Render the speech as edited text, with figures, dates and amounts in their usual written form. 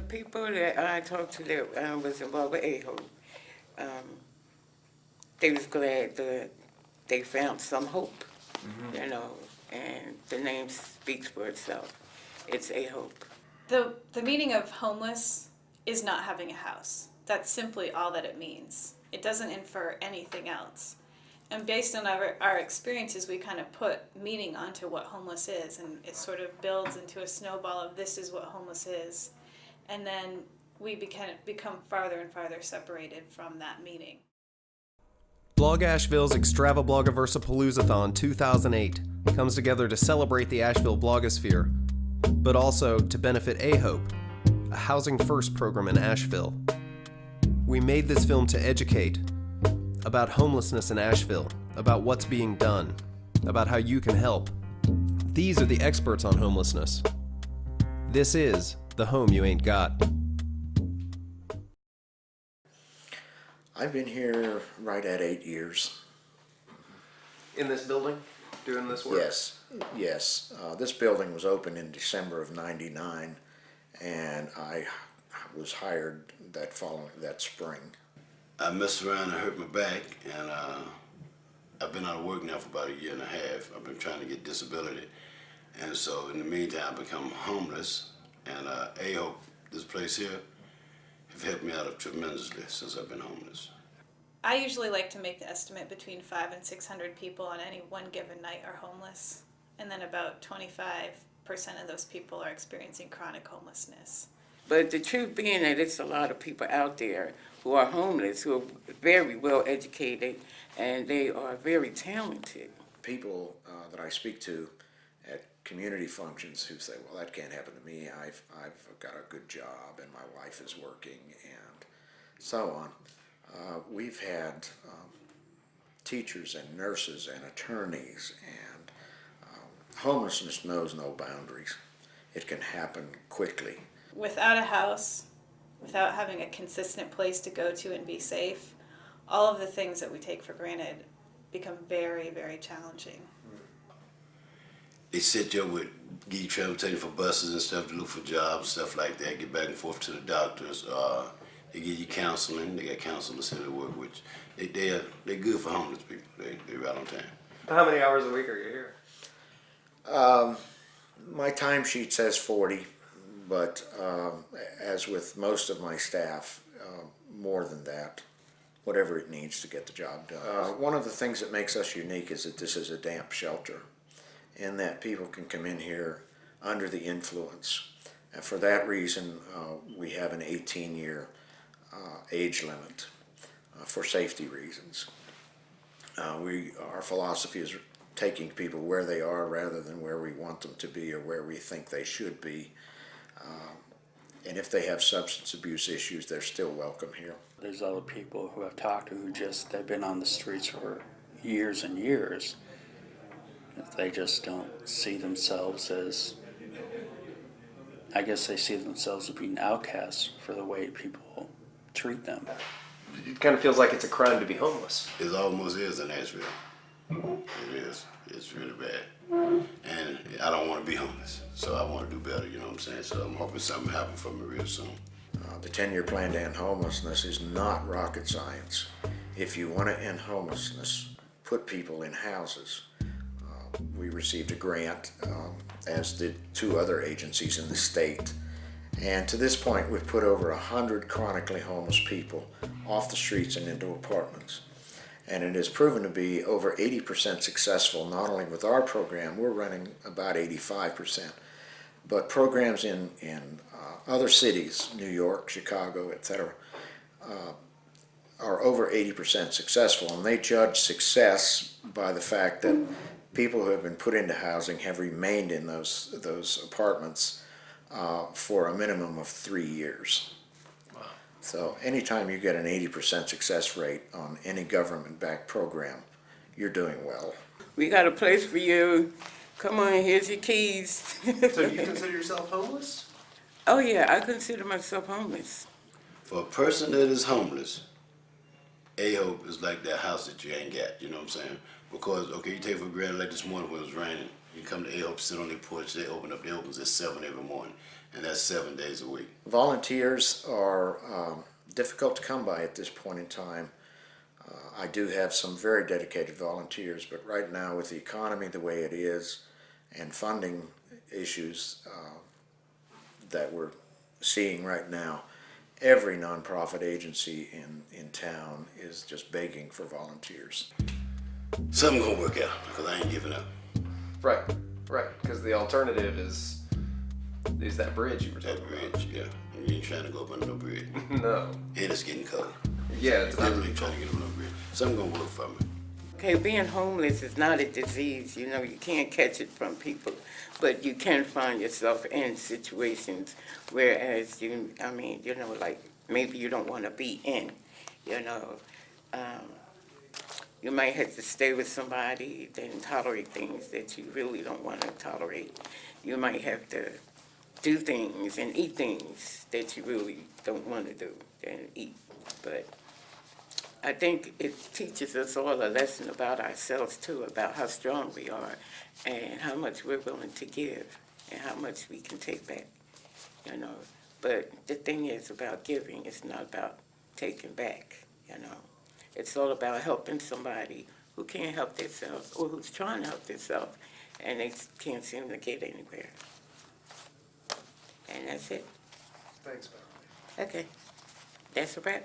people that I talked to that was involved with Ahope, they was glad that they found some hope, you know, and the name speaks for itself. It's Ahope. The meaning of homeless is not having a house. That's simply all that it means. It doesn't infer anything else. And based on our experiences, we kind of put meaning onto what homeless is, and it sort of builds into a snowball of this is what homeless is. And then we become farther and farther separated from that meaning. Blog Asheville's Extravabloggiversapaloozathon 2008 comes together to celebrate the Asheville blogosphere, but also to benefit Ahope, a housing first program in Asheville. We made this film to educate about homelessness in Asheville, about what's being done, about how you can help. These are the experts on homelessness. This is the home you ain't got. I've been here right at 8 years. In this building, doing this work? Yes. This building was opened in December of '99, and I was hired that spring. I messed around and hurt my back, and I've been out of work now for about a year and a half. I've been trying to get disability, and so in the meantime I've become homeless, and Ahope, this place here, have helped me out tremendously since I've been homeless. I usually like to make the estimate between 500 and 600 people on any one given night are homeless, and then about 25% of those people are experiencing chronic homelessness. But the truth being that it's a lot of people out there who are homeless, who are very well educated, and they are very talented. People that I speak to at community functions who say, well, that can't happen to me. I've got a good job and my wife is working and so on. We've had teachers and nurses and attorneys, and homelessness knows no boundaries. It can happen quickly. Without a house, without having a consistent place to go to and be safe, all of the things that we take for granted become very, very challenging. They sit you up with, give you transportation for buses and stuff to look for jobs, stuff like that, get back and forth to the doctors. They give you counseling. They got counselors here to work with. They're good for homeless people. They're right on time. How many hours a week are you here? My timesheet says 40, but as with most of my staff, more than that, whatever it needs to get the job done. One of the things that makes us unique is that this is a damp shelter, in that people can come in here under the influence. And for that reason, we have an 18-year age limit for safety reasons. Our philosophy is taking people where they are rather than where we want them to be or where we think they should be. And if they have substance abuse issues, they're still welcome here. There's other people who I've talked to who they've been on the streets for years and years. They just don't see themselves as, I guess they see themselves as being outcasts for the way people treat them. It kind of feels like it's a crime to be homeless. It almost is in Asheville. It is. It's really bad. And I don't want to be homeless, so I want to do better, you know what I'm saying? So I'm hoping something happens for me real soon. The 10-year plan to end homelessness is not rocket science. If you want to end homelessness, put people in houses. We received a grant, as did 2 other agencies in the state. And to this point, we've put over 100 chronically homeless people off the streets and into apartments. And it has proven to be over 80% successful, not only with our program, we're running about 85%, but programs in other cities, New York, Chicago, etc., are over 80% successful. And they judge success by the fact that people who have been put into housing have remained in those apartments for a minimum of 3 years. Wow. So anytime you get an 80% success rate on any government-backed program, you're doing well. We got a place for you. Come on, here's your keys. So you consider yourself homeless? Oh yeah, I consider myself homeless. For a person that is homeless, Ahope is like that house that you ain't got, you know what I'm saying? Because, okay, you take for granted, like this morning when it was raining, You come to Ahope, sit on their porch, they open up, they opens at 7 every morning, and that's 7 days a week. Volunteers are difficult to come by at this point in time. I do have some very dedicated volunteers, but right now with the economy the way it is and funding issues that we're seeing right now, every nonprofit agency in town is just begging for volunteers. Something gonna work out, because I ain't giving up. Right, right. Because the alternative is that bridge you were That talking about. bridge, yeah. And you ain't trying to go up under no bridge. No. And it's getting cold. Yeah, it's Definitely trying to get up no bridge. Something gonna work for me. Okay, being homeless is not a disease, you know, you can't catch it from people, but you can find yourself in situations whereas like maybe you don't want to be in, you know. You might have to stay with somebody and tolerate things that you really don't want to tolerate. You might have to do things and eat things that you really don't want to do and eat, but I think it teaches us all a lesson about ourselves too, about how strong we are and how much we're willing to give and how much we can take back, you know. But the thing is about giving, it's not about taking back, you know. It's all about helping somebody who can't help themselves or who's trying to help themselves and they can't seem to get anywhere. And that's it. Thanks, Beverly. Okay, that's a wrap.